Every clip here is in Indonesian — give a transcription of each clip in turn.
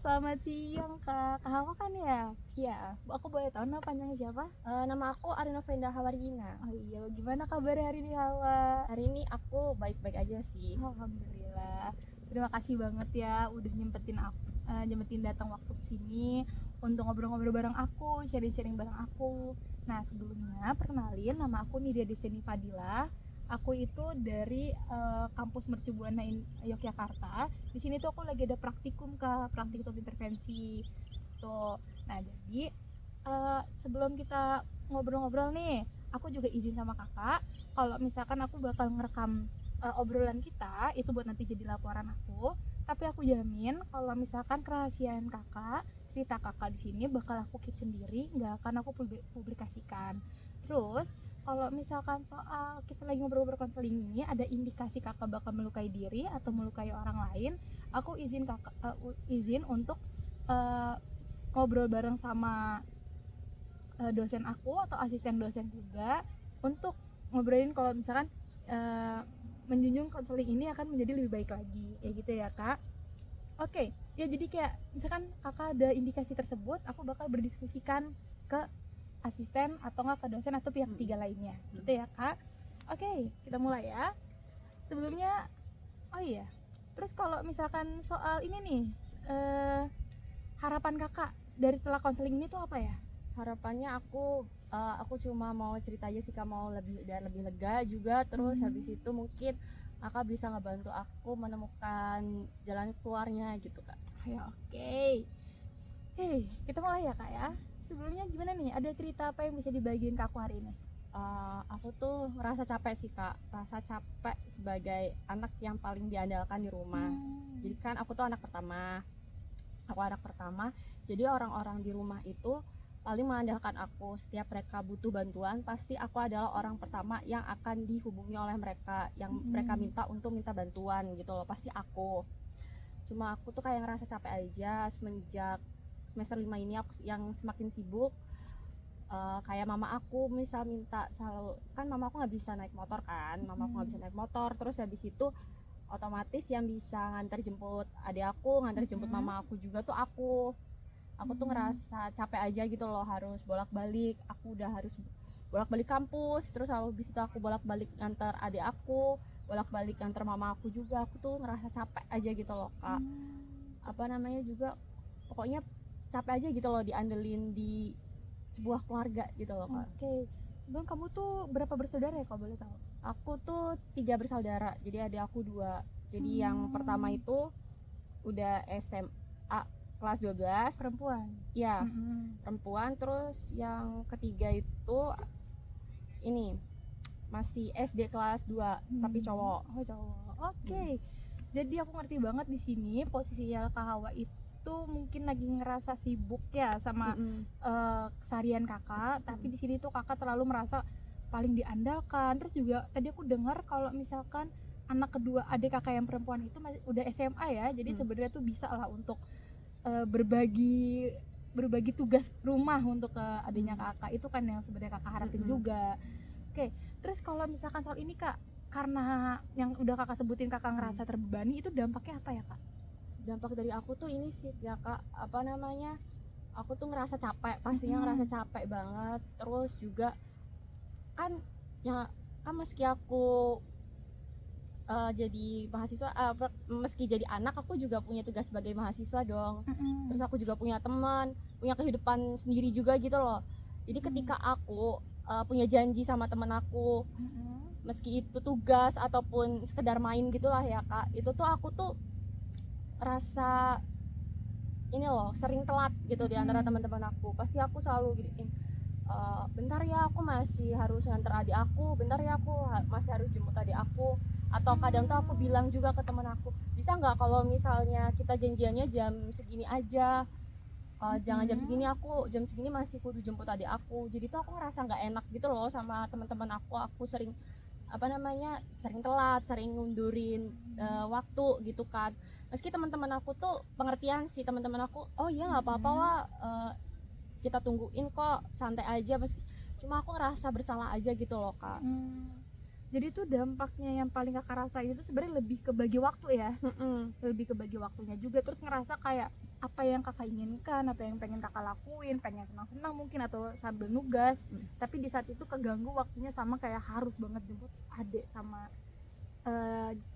Selamat siang Kak. Kak Hawa kan ya? Iya. Aku boleh tahu nama panjangnya siapa? Nama aku Arina Fenda Hawarina. Oh iya, gimana kabarnya hari ini Hawa? Hari ini aku baik-baik aja sih. Alhamdulillah. Terima kasih banget ya udah nyempetin datang waktu ke sini untuk ngobrol-ngobrol bareng aku, sharing-sharing bareng aku. Nah, sebelumnya perkenalin, nama aku Nidia Deseni Fadila. Aku itu dari kampus Mercu Buana Yogyakarta. Di sini tuh aku lagi ada praktikum intervensi. Tuh. Nah, jadi sebelum kita ngobrol-ngobrol nih, aku juga izin sama kakak kalau misalkan aku bakal ngerekam obrolan kita itu buat nanti jadi laporan aku, tapi aku jamin kalau misalkan kerahasiaan kakak, cerita kakak di sini bakal aku keep sendiri, nggak akan aku publikasikan. Terus kalau misalkan soal kita lagi ngobrol-ngobrol konseling ini ada indikasi kakak bakal melukai diri atau melukai orang lain, aku izin untuk uh, ngobrol bareng sama dosen aku atau asisten dosen juga untuk ngobrolin kalau misalkan menjunjung konseling ini akan menjadi lebih baik lagi, kayak gitu ya kak. Oke, ya jadi kayak misalkan kakak ada indikasi tersebut, aku bakal berdiskusikan ke asisten atau nggak ke dosen atau pihak ketiga lainnya, gitu ya kak. Oke, kita mulai ya. Sebelumnya, oh iya, terus kalau misalkan soal ini nih, harapan kakak dari setelah konseling ini tuh apa ya? Harapannya aku cuma mau cerita aja sih Kak, mau lebih lega juga. Terus habis itu mungkin Kakak bisa ngebantu aku menemukan jalan keluarnya gitu Kak. Ya, oke. Oke, kita mulai ya kak ya. Sebelumnya gimana nih? Ada cerita apa yang bisa dibagiin ke aku hari ini? Aku tuh ngerasa capek sih Kak, rasa capek sebagai anak yang paling diandalkan di rumah. Jadi kan aku tuh anak pertama, jadi orang-orang di rumah itu paling mengandalkan aku. Setiap mereka butuh bantuan, pasti aku adalah orang pertama yang akan dihubungi oleh mereka, yang mereka minta bantuan gitu loh, pasti aku. Cuma aku tuh kayak ngerasa capek aja semenjak semester 5 ini aku yang semakin sibuk. Kayak mama aku misal minta, selalu kan mama aku nggak bisa naik motor kan, terus habis itu otomatis yang bisa nganter jemput adik aku, nganter jemput mama aku juga tuh aku tuh ngerasa capek aja gitu loh, harus bolak-balik, aku udah harus bolak-balik kampus, terus habis itu aku bolak-balik nganter adik aku, bolak-balik nganter mama aku juga. Aku tuh ngerasa capek aja gitu loh Kak. Apa namanya juga, pokoknya capek aja gitu loh diandelin di sebuah keluarga gitu loh Kak. Oke. Bang, kamu tuh berapa bersaudara ya kalau boleh tahu? Aku tuh 3 bersaudara, jadi adik aku 2. Jadi yang pertama itu udah SMA kelas 12, Perempuan? ya perempuan. Terus yang ketiga itu ini masih SD kelas 2 tapi cowok. Oh, cowok. Oke. Jadi aku ngerti banget di sini posisinya Kak Hawa itu mungkin lagi ngerasa sibuk ya sama keseharian kakak, tapi di sini tuh kakak terlalu merasa paling diandalkan. Terus juga tadi aku dengar kalau misalkan anak kedua adik kakak yang perempuan itu masih udah SMA ya, jadi sebenarnya tuh bisa lah untuk berbagi tugas rumah untuk ke adiknya kakak, itu kan yang sebenarnya kakak harapin juga. Oke, terus kalau misalkan soal ini kak, karena yang udah kakak sebutin kakak ngerasa terbebani, itu dampaknya apa ya kak? Dampak dari aku tuh ini sih ya Kak, apa namanya, aku tuh ngerasa capek, pastinya ngerasa capek banget. Terus juga kan ya, kan meski aku jadi mahasiswa, meski jadi anak, aku juga punya tugas sebagai mahasiswa dong. Terus aku juga punya teman, punya kehidupan sendiri juga gitu loh. Jadi ketika aku punya janji sama temen aku, meski itu tugas ataupun sekedar main gitulah ya Kak, itu tuh aku tuh rasa ini loh, sering telat gitu di antara teman-teman aku. Pasti aku selalu giniin, bentar ya aku masih harus nganter adik aku, bentar ya aku masih harus jemput adik aku. Atau kadang tuh aku bilang juga ke temen aku, bisa nggak kalau misalnya kita janjiannya jam segini aja, jangan jam segini masih kudu jemput adik aku. Jadi tuh aku ngerasa nggak enak gitu loh sama teman-teman aku sering apa namanya, sering telat, sering ngundurin waktu gitu kan. Meski teman-teman aku tuh pengertian sih, teman-teman aku, oh iya nggak apa-apa lah, kita tungguin kok, santai aja. Meski cuma aku ngerasa bersalah aja gitu loh Kak. Jadi tuh dampaknya yang paling kakak rasain itu sebenarnya lebih ke bagi waktu ya, lebih ke bagi waktunya juga, terus ngerasa kayak apa yang kakak inginkan, apa yang pengen kakak lakuin, pengen senang-senang mungkin atau sambil nugas, tapi di saat itu keganggu waktunya sama kayak harus banget jemput adik sama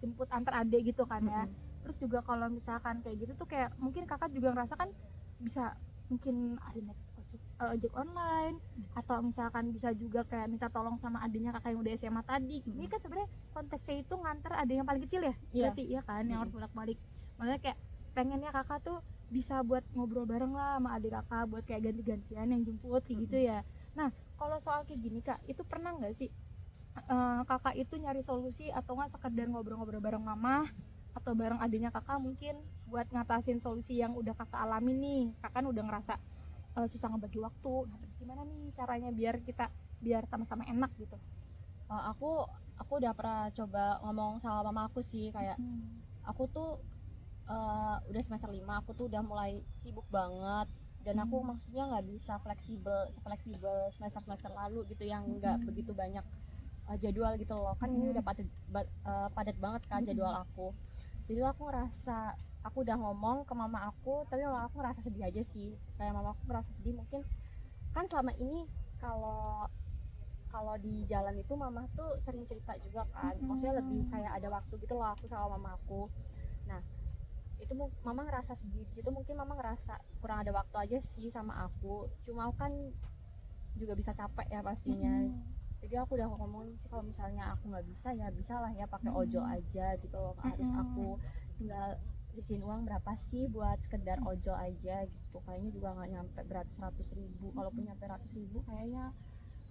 jemput antar adik gitu kan ya. Terus juga kalau misalkan kayak gitu tuh kayak mungkin kakak juga ngerasa kan bisa mungkin ada naik ojek online, atau misalkan bisa juga kayak minta tolong sama adiknya kakak yang udah SMA tadi. Ini kan sebenarnya konteksnya itu nganter adik yang paling kecil ya, berarti iya kan, yang harus bolak-balik. Makanya kayak pengennya kakak tuh bisa buat ngobrol bareng lah sama adik kakak, buat kayak ganti-gantian yang jemput kayak gitu ya. Nah kalau soal kayak gini kak, itu pernah nggak sih kakak itu nyari solusi atau nggak sekedar ngobrol-ngobrol bareng mama atau bareng adiknya kakak mungkin buat ngatasin solusi yang udah kakak alami nih? Kakak kan udah ngerasa susah ngebagi waktu, nah terus gimana nih caranya biar sama-sama enak gitu? Aku udah pernah coba ngomong sama mama aku sih, kayak aku tuh udah semester 5, aku tuh udah mulai sibuk banget, dan aku maksudnya nggak bisa fleksibel semester lalu gitu, yang nggak begitu banyak jadwal gitu loh, kan ini udah padat banget kan jadwal aku. Jadi aku ngerasa, aku udah ngomong ke mama aku, tapi mama aku ngerasa sedih aja sih, kayak mama aku ngerasa sedih mungkin kan selama ini kalau kalau di jalan itu mama tuh sering cerita juga kan, maksudnya lebih kayak ada waktu gitu loh aku sama mama aku. Nah itu mama ngerasa sedih di situ, mungkin mama ngerasa kurang ada waktu aja sih sama aku, cuma aku kan juga bisa capek ya pastinya. Jadi aku udah ngomong sih kalau misalnya aku nggak bisa ya bisa lah ya pakai ojol aja gitu loh, harus aku tinggal isiin uang berapa sih buat sekedar ojol aja gitu, kayaknya juga nggak nyampe beratus-ratus ribu, kalaupun nyampe ratus ribu kayaknya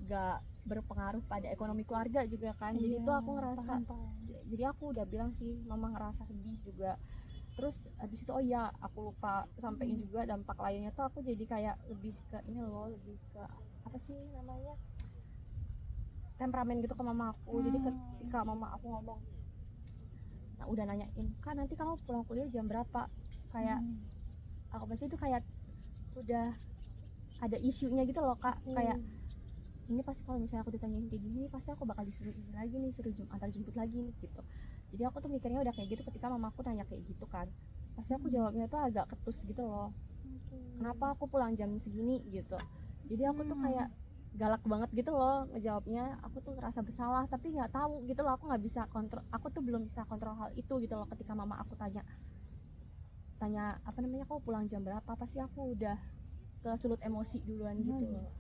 nggak berpengaruh pada ekonomi keluarga juga kan. Jadi itu aku ngerasa, jadi aku udah bilang sih mama ngerasa sedih juga. Terus habis itu oh iya aku lupa sampein juga dampak lainnya tuh, aku jadi kayak lebih ke ini loh, lebih ke apa sih namanya, temperamen gitu ke mama aku. Jadi ketika mama aku ngomong, nah udah nanyain kan nanti kamu pulang kuliah jam berapa, kayak aku baca itu kayak udah ada isunya gitu loh kak, kayak ini pasti kalau misalnya aku ditanyain kayak gini pasti aku bakal disuruh ini lagi nih, suruh antar jemput lagi nih gitu. Jadi aku tuh mikirnya udah kayak gitu, ketika mama aku nanya kayak gitu kan pasti aku jawabnya tuh agak ketus gitu loh, kenapa aku pulang jam segini gitu. Jadi aku tuh kayak galak banget gitu loh ngejawabnya, aku tuh ngerasa bersalah tapi nggak tahu gitu loh, aku nggak bisa kontrol, aku tuh belum bisa kontrol hal itu gitu loh. Ketika mama aku tanya apa namanya, kamu pulang jam berapa, pasti aku udah kesulut emosi duluan gitu loh.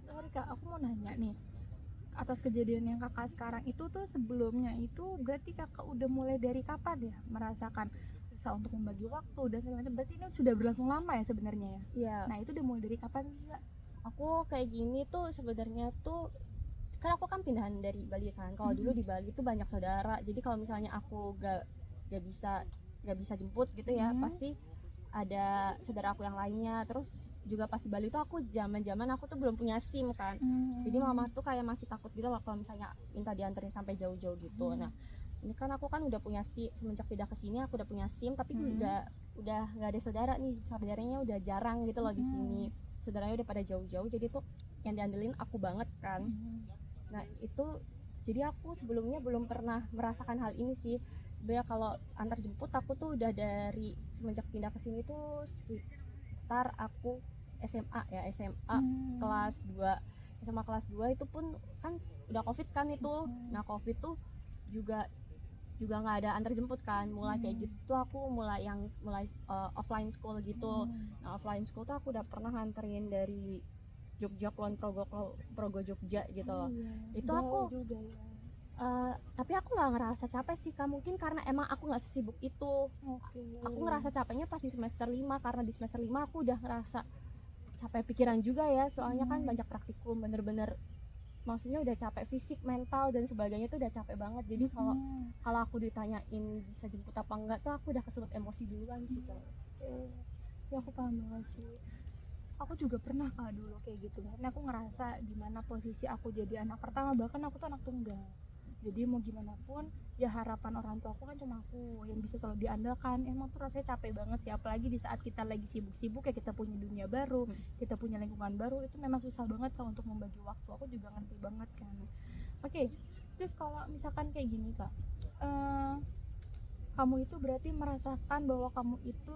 Sorry kak, aku mau nanya nih, atas kejadian yang kakak sekarang itu tuh sebelumnya itu berarti kakak udah mulai dari kapan ya merasakan susah untuk membagi waktu dan segala macam? Berarti ini sudah berlangsung lama ya sebenarnya ya? Iya. Nah itu udah mulai dari kapan sih kak? Aku kayak gini tuh sebenarnya tuh kan aku kan pindahan dari Bali kan. Kalau dulu di Bali tuh banyak saudara. Jadi kalau misalnya aku gak bisa jemput gitu ya, pasti ada saudara aku yang lainnya. Terus juga pas di Bali tuh aku zaman aku tuh belum punya SIM kan. Jadi mama tuh kayak masih takut gitu loh kalau misalnya minta dianterin sampai jauh-jauh gitu. Nah, ini kan aku kan udah punya SIM, semenjak pindah ke sini aku udah punya SIM, tapi udah nggak ada saudara nih, saudaranya udah jarang gitu loh di sini. Saudaranya udah pada jauh-jauh, jadi tuh yang diandelin aku banget kan. Nah itu jadi aku sebelumnya belum pernah merasakan hal ini sih. Sebenarnya kalau antar jemput aku tuh udah dari semenjak pindah ke sini tuh sekitar aku SMA ya, SMA kelas 2. SMA kelas 2 itu pun kan udah Covid kan itu. Nah Covid tuh juga nggak ada antar jemput kan, mulai kayak gitu aku mulai offline school gitu. Nah offline school tuh aku udah pernah nganterin dari Jogja Kulon Progo Jogja gitu loh. Itu aku juga ya. tapi aku nggak ngerasa capek sih kak, mungkin karena emang aku nggak sesibuk itu. Aku ngerasa capeknya pas di semester 5, karena di semester 5 aku udah ngerasa capek pikiran juga ya, soalnya kan banyak praktikum, bener-bener maksudnya udah capek fisik, mental dan sebagainya tuh udah capek banget. Jadi kalau aku ditanyain bisa jemput apa enggak tuh aku udah kesulut emosi duluan sih kak. Ya aku paham banget sih. Aku juga pernah kak dulu kayak gitu, karena aku ngerasa dimana posisi aku jadi anak pertama, bahkan aku tuh anak tunggal. Jadi mau gimana pun ya harapan orang tua aku kan cuma aku yang bisa selalu diandalkan. Emang tuh rasanya capek banget sih, apalagi di saat kita lagi sibuk-sibuk ya, kita punya dunia baru, kita punya lingkungan baru, itu memang susah banget kan untuk membagi waktu. Aku juga ngerti banget kan. Oke, terus kalau misalkan kayak gini kak, eh, kamu itu berarti merasakan bahwa kamu itu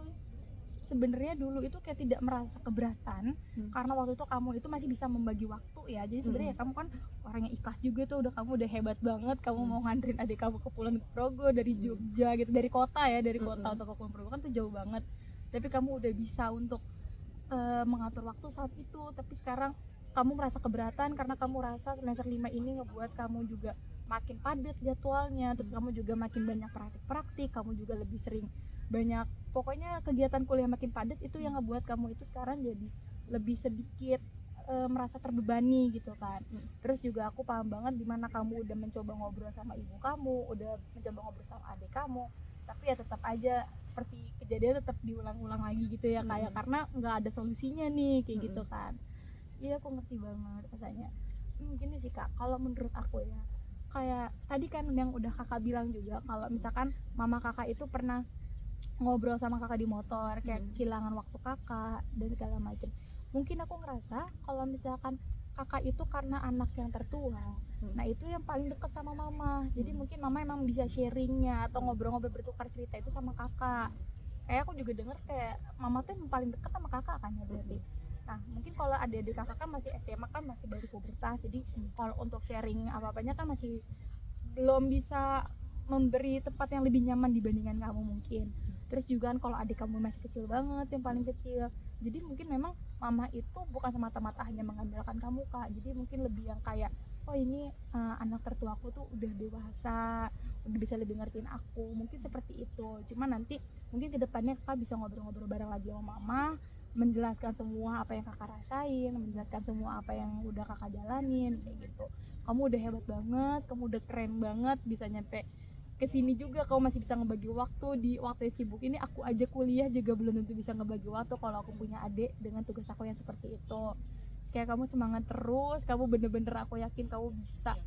sebenarnya dulu itu kayak tidak merasa keberatan karena waktu itu kamu itu masih bisa membagi waktu ya. Jadi sebenarnya kamu kan orang yang ikhlas juga tuh, kamu udah hebat banget, kamu mau nganterin adik kamu ke Kulon Progo dari Jogja gitu, dari kota ya, dari kota atau ke Kulon Progo kan tuh jauh banget. Tapi kamu udah bisa untuk mengatur waktu saat itu. Tapi sekarang kamu merasa keberatan karena kamu rasa semester 5 ini ngebuat kamu juga makin padat jadwalnya, terus kamu juga makin banyak praktik-praktik, kamu juga lebih sering banyak, pokoknya kegiatan kuliah makin padat, itu yang ngebuat kamu itu sekarang jadi lebih sedikit merasa terbebani gitu kan. Terus juga aku paham banget dimana kamu udah mencoba ngobrol sama ibu kamu, udah mencoba ngobrol sama adik kamu, tapi ya tetap aja seperti kejadian tetap diulang-ulang lagi gitu ya, kayak karena nggak ada solusinya nih kayak gitu kan. Iya aku ngerti banget rasanya. Gini sih kak, kalau menurut aku ya, kayak tadi kan yang udah kakak bilang juga, kalau misalkan mama kakak itu pernah ngobrol sama kakak di motor kayak kehilangan waktu kakak dan segala macem. Mungkin aku ngerasa kalau misalkan kakak itu karena anak yang tertua, nah itu yang paling dekat sama mama, jadi mungkin mama emang bisa sharingnya atau ngobrol-ngobrol bertukar cerita itu sama kakak. Kayak aku juga denger kayak mama tuh yang paling dekat sama kakak kan ya berarti. Nah mungkin kalau adik-adik kakak kan masih SMA, kan masih baru pubertas, jadi kalau untuk sharing apa-apanya kan masih belum bisa memberi tempat yang lebih nyaman dibandingkan kamu mungkin. Terus juga kan kalau adik kamu masih kecil banget, yang paling kecil, jadi mungkin memang mama itu bukan semata-mata hanya mengandalkan kamu kak, jadi mungkin lebih yang kayak, oh ini anak tertuaku tuh udah dewasa, udah bisa lebih ngertiin aku, mungkin seperti itu. Cuma nanti mungkin kedepannya kakak bisa ngobrol-ngobrol bareng lagi sama mama, menjelaskan semua apa yang kakak rasain, menjelaskan semua apa yang udah kakak jalanin kayak gitu. Kamu udah hebat banget, kamu udah keren banget, bisa nyampe kesini juga kamu masih bisa ngebagi waktu di waktu yang sibuk ini. Aku aja kuliah juga belum tentu bisa ngebagi waktu kalau aku punya adik dengan tugas aku yang seperti itu. Kayak kamu semangat terus, kamu bener-bener aku yakin kamu bisa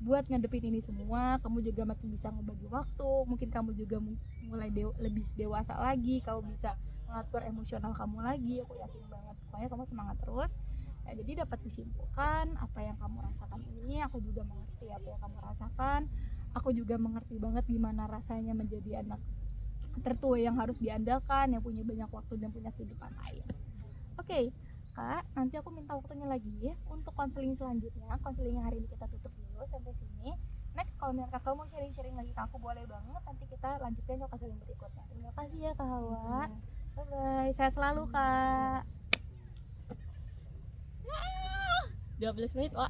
buat ngadepin ini semua. Kamu juga makin bisa ngebagi waktu, mungkin kamu juga mulai lebih dewasa lagi, kamu bisa mengatur emosional kamu lagi, aku yakin banget. Pokoknya kamu semangat terus ya. Jadi dapat disimpulkan apa yang kamu rasakan ini, aku juga mengerti apa yang kamu rasakan. Aku juga mengerti banget gimana rasanya menjadi anak tertua yang harus diandalkan, yang punya banyak waktu dan punya kehidupan lain. Oke, Kak, nanti aku minta waktunya lagi ya untuk konseling selanjutnya. Konselingnya hari ini kita tutup dulu sampai sini. Next, kalau misalkan kakak mau sharing-sharing lagi ke aku, boleh banget. Nanti kita lanjutkan ke konseling berikutnya. Terima kasih ya Kak Hawa. Bye-bye, sehat selalu Kak. 12 menit, Wak.